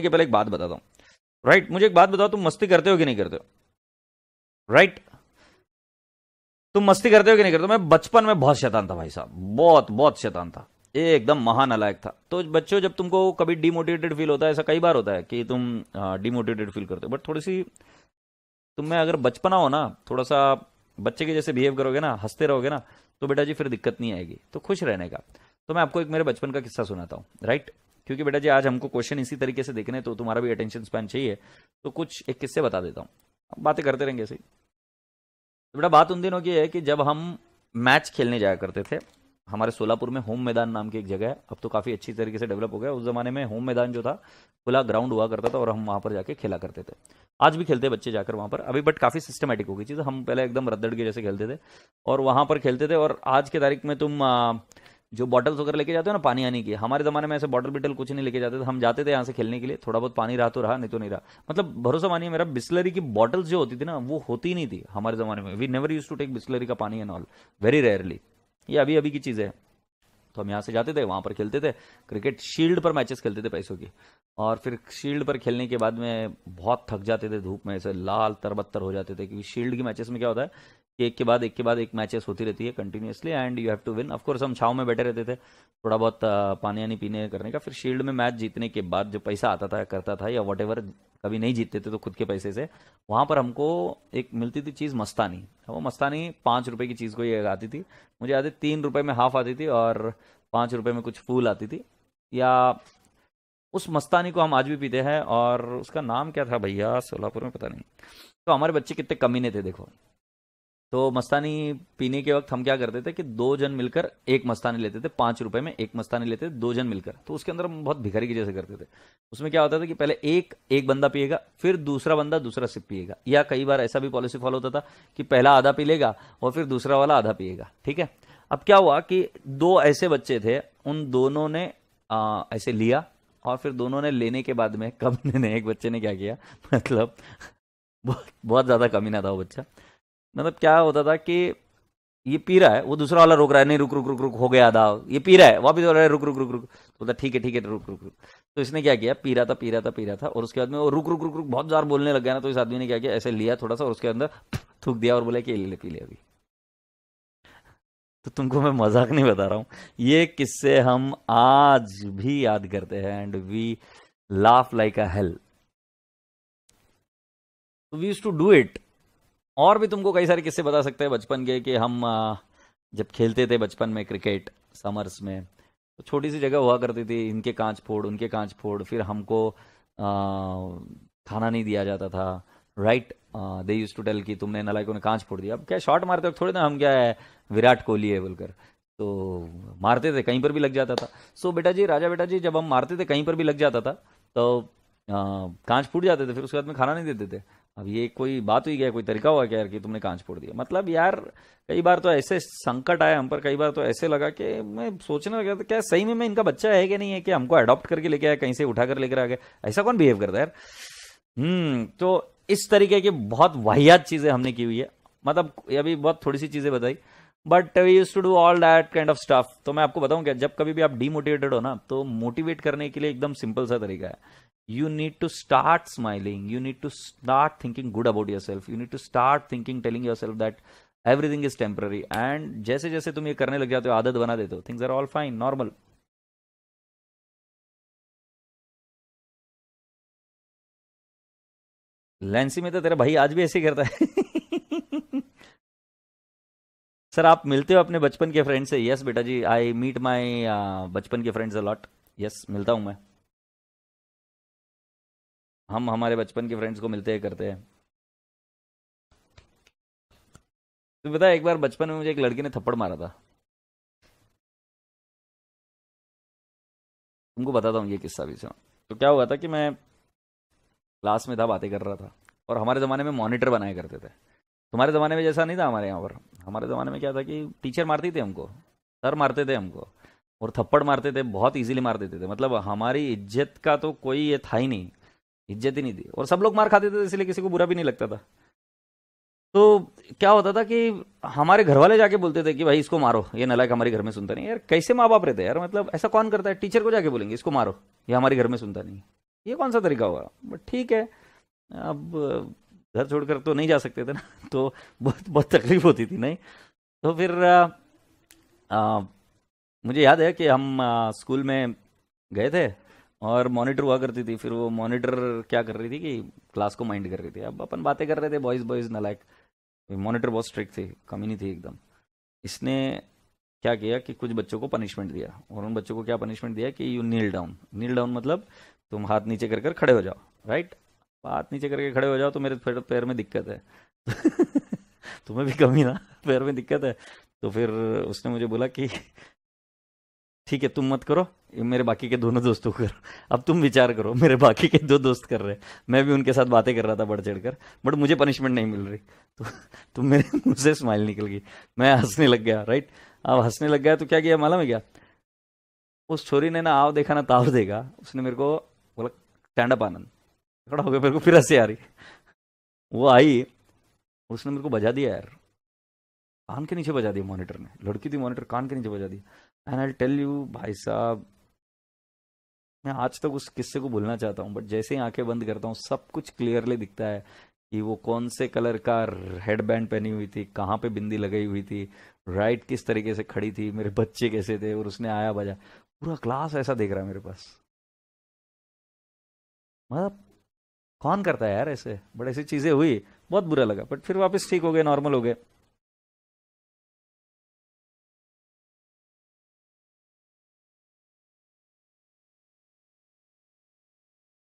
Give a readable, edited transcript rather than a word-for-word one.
के पहले एक बात बताता हूँ, राइट? मुझे एक बात बताओ, तुम मस्ती करते हो कि नहीं करते हो? राइट? तुम मस्ती करते हो कि नहीं करते हो? मैं बचपन में बहुत शैतान था भाई साहब, बहुत बहुत शैतान था, ये एकदम महानालायक था। तो बच्चों, जब तुमको कभी डिमोटिवेटेड फील होता है, ऐसा कई बार होता है कि तुम डिमोटिवेटेड फील करते हो, बट थोड़ी सी तुम में अगर बचपना हो ना, थोड़ा सा बच्चे के जैसे बिहेव करोगे ना, हंसते रहोगे ना, तो बेटा जी फिर दिक्कत नहीं आएगी। तो खुश रहने का। तो मैं आपको एक मेरे बचपन का किस्सा सुनाता हूँ, राइट? क्योंकि बेटा जी आज हमको क्वेश्चन इसी तरीके से देखने, तो तुम्हारा भी अटेंशन स्पैन चाहिए, तो कुछ एक किस्से बता देता हूँ, अब बातें करते रहेंगे ऐसे ही। तो बेटा बात उन दिनों की है कि जब हम मैच खेलने जाया करते थे, हमारे सोलापुर में होम मैदान नाम की एक जगह है, अब तो काफ़ी अच्छी तरीके से डेवलप हो गया। उस ज़माने में होम मैदान जो था, खुला ग्राउंड हुआ करता था और हम वहाँ पर जाके खेला करते थे। आज भी खेलते हैं बच्चे जाकर वहाँ पर अभी, बट काफ़ी सिस्टमेटिक हो गई चीज़। हम पहले एकदम रद्दड़ के जैसे खेलते थे और वहाँ पर खेलते थे। और आज के तारीख में तुम जो बॉटल्स वगैरह लेके जाते हो ना पानी आने की, हमारे ज़माने में ऐसे बॉटल बिटल कुछ नहीं लेके जाते थे। हम जाते थे यहाँ से खेलने के लिए, थोड़ा बहुत पानी रहा तो रहा, नहीं तो नहीं रहा। मतलब भरोसा मानिए मेरा, बिस्लरी की बॉटल्स जो होती थी ना, वो होती ही नहीं थी हमारे ज़माने में। We never use to take Bisleri का पानी एंड ऑल, वेरी रेयरली। ये अभी अभी की चीज़ें हैं। तो हम यहाँ से जाते थे, वहाँ पर खेलते थे क्रिकेट, शील्ड पर मैचेस खेलते थे पैसों की। और फिर शील्ड पर खेलने के बाद में बहुत थक जाते थे, धूप में ऐसे लाल तरबत्तर हो जाते थे। क्योंकि शील्ड की मैचेस में क्या होता है कि एक मैचेस होती रहती है continuously, and you have to win. Of course हम छाँव में बैठे रहते थे, थोड़ा बहुत पानी यानी पीने करने का। फिर शील्ड में मैच जीतने के बाद जो पैसा आता था करता था, या वट एवर, कभी नहीं जीतते थे तो खुद के पैसे से, वहाँ पर हमको एक मिलती थी चीज़ मस्तानी। वो मस्तानी 5 रुपए की चीज़ को ये आती थी, मुझे याद है 3 रुपए में हाफ आती थी और 5 रुपए में कुछ फूल आती थी। या उस मस्तानी को हम आज भी पीते हैं, और उसका नाम क्या था भैया सोलापुर में, पता नहीं। तो हमारे बच्चे कितने कमीने थे देखो। तो मस्तानी पीने के वक्त हम क्या करते थे कि 2 जन मिलकर एक मस्तानी लेते थे, 5 रुपए में एक मस्तानी लेते थे 2 जन मिलकर। तो उसके अंदर हम बहुत भिखारी की जैसे करते थे। उसमें क्या होता था कि पहले एक एक बंदा पिएगा, फिर दूसरा बंदा दूसरा सिप पिएगा, या कई बार ऐसा भी पॉलिसी फॉलो होता था कि पहला आधा पी लेगा और फिर दूसरा वाला आधा पिएगा, ठीक है? अब क्या हुआ कि 2 ऐसे बच्चे थे, उन दोनों ने ऐसे लिया, और फिर दोनों ने लेने के बाद में कमीने ने, एक बच्चे ने क्या किया, मतलब बहुत बहुत ज्यादा कमीना था वो बच्चा। मतलब क्या होता था कि ये पी रहा है, वो दूसरा वाला रोक रहा है, नहीं रुक रुक रुक रुक, हो गया आधा, ये पी रहा है, वापिस हो रहा है, रुक रुक रुक रुक। तो बोलता ठीक है रुक रुक रुक। तो इसने क्या किया, पी रहा था, और उसके बाद में वो रुक रुक रुक रुक बहुत जार बोलने लग गया ना। तो इस आदमी ने क्या किया, ऐसे लिया थोड़ा सा और उसके अंदर थूक दिया और बोला कि ये ले पी ले अभी। तो तुमको मैं मजाक नहीं बता रहा हूँ, ये किस्से हम आज भी याद करते हैं, and we laugh like a hell. तो we use to do it. और भी तुमको कई सारे किस्से बता सकते हैं बचपन के, कि हम जब खेलते थे बचपन में क्रिकेट समर्स में, तो छोटी सी जगह हुआ करती थी, इनके कांच फोड़ उनके कांच फोड़, फिर हमको खाना नहीं दिया जाता था, right? They use to tell कि तुमने नालायकों ने कांच फोड़ दिया। अब क्या शॉट मारते वक्त थोड़ी ना हम क्या है विराट कोहली है बोलकर, तो मारते थे, कहीं पर भी लग जाता था। सो बेटा जी, राजा बेटा जी, जब हम मारते थे कहीं पर भी लग जाता था, तो कांच फूट जाते थे, फिर उसके बाद में खाना नहीं देते थे। अब ये कोई बात हुई क्या, कोई तरीका हुआ क्या यार कि तुमने कांच फोड़ दिया? मतलब यार कई बार तो ऐसे संकट आए हम पर, कई बार तो ऐसे लगा कि मैं सोचने लगा था क्या सही में मैं इनका बच्चा है कि नहीं है, कि हमको अडॉप्ट करके लेके आया, कहीं से उठा कर लेकर आ गया। ऐसा कौन बिहेव करता है यार? तो इस तरीके की बहुत वाहियात चीजें हमने की हुई है। मतलब अभी बहुत थोड़ी सी चीजें बताई, but we use to do all that kind of stuff. तो मैं आपको बताऊं क्या, जब कभी भी आप डीमोटिवेटेड हो ना, तो मोटिवेट करने के लिए एकदम सिंपल सा तरीका है। You need to start smiling. You need to start thinking good about yourself. You need to start thinking, telling yourself that everything is temporary. And जैसे जैसे तुम ये करने लग जाते हो, आदत बना देते हो, things are all fine, normal. लैंसी में तो तेरा भाई आज भी ऐसे ही करता है। सर आप मिलते हो अपने बचपन के फ्रेंड से? यस बेटा जी, आई मीट माई बचपन के फ्रेंड्स अ लॉट। यस, मिलता हूँ मैं। हम हमारे बचपन के फ्रेंड्स को मिलते हैं, करते हैं। तो पता है एक बार बचपन में मुझे एक लड़की ने थप्पड़ मारा था। तुमको बताता हूँ ये किस्सा भी सुनो। तो क्या हुआ था कि मैं क्लास में था, बातें कर रहा था, और हमारे ज़माने में मॉनिटर बनाया करते थे। तुम्हारे ज़माने में जैसा नहीं था हमारे यहाँ पर। हमारे ज़माने में क्या था कि टीचर मारती थी हमको, सर मारते थे हमको, और थप्पड़ मारते थे, बहुत इजीली मार देते थे। मतलब हमारी इज्जत का तो कोई ये था ही नहीं, इज्जत ही नहीं थी, और सब लोग मार खाते थे, इसलिए किसी को बुरा भी नहीं लगता था। तो क्या होता था कि हमारे घर वाले जाके बोलते थे कि भाई इसको मारो, ये नालायक हमारे घर में सुनता नहीं। यार कैसे माँ बाप रहते हैं यार, मतलब ऐसा कौन करता है? टीचर को जाके बोलेंगे इसको मारो, ये हमारे घर में सुनता नहीं। ये कौन सा तरीका हुआ? बट ठीक है, अब घर छोड़कर तो नहीं जा सकते थे ना तो बहुत बहुत तकलीफ होती थी नहीं। तो फिर आ, मुझे याद है कि हम स्कूल में गए थे और मॉनिटर हुआ करती थी। फिर वो मॉनिटर क्या कर रही थी कि क्लास को माइंड कर रही थी। अब अपन बातें कर रहे थे, बॉयज़ बॉयज़ नालायक। मॉनिटर बहुत स्ट्रिक्ट थी, कमी नहीं थी एकदम। इसने क्या किया कि कुछ बच्चों को पनिशमेंट दिया। और उन बच्चों को क्या पनिशमेंट दिया कि you kneel down. Kneel down मतलब तुम हाथ नीचे कर कर खड़े हो जाओ, राइट। हाथ नीचे करके खड़े हो जाओ तो मेरे पैर में दिक्कत है तुम्हें भी कमी ना, पैर में दिक्कत है। तो फिर उसने मुझे बोला कि ठीक है तुम मत करो, ये मेरे बाकी के दोनों दोस्तों को करो। अब तुम विचार करो, मेरे बाकी के दो दोस्त कर रहे हैं, मैं भी उनके साथ बातें कर रहा था बढ़ चढ़ कर, बट मुझे पनिशमेंट नहीं मिल रही। तो तो मेरे मुंह से स्माइल निकल गई, मैं हंसने लग गया, राइट। अब हंसने लग गया तो क्या किया मालूम है क्या? उस छोरी ने ना आओ देखा ना ताव देखा, उसने मेरे को बोला स्टैंड अप आनंद। खड़ा हो गया, मेरे को फिर हंसी आ रही। वो आई, उसने मेरे को बजा दिया यार, कान के नीचे बजा दिया मॉनिटर ने। लड़की थी मॉनिटर, कान के नीचे बजा दिया। एंड आई टेल यू भाई साहब, मैं आज तक उस किस्से को भूलना चाहता हूँ, बट जैसे ही आंखें बंद करता हूँ सब कुछ क्लियरली दिखता है कि वो कौन से कलर का हेड बैंड पहनी हुई थी, कहाँ पे बिंदी लगाई हुई थी, राइट, किस तरीके से खड़ी थी, मेरे बच्चे कैसे थे, और उसने आया बजा। पूरा क्लास ऐसा देख रहा है मेरे पास। मतलब कौन करता है यार ऐसे, बट ऐसी चीजें हुई, बहुत बुरा लगा। बट फिर वापस ठीक हो गए, नॉर्मल हो गए।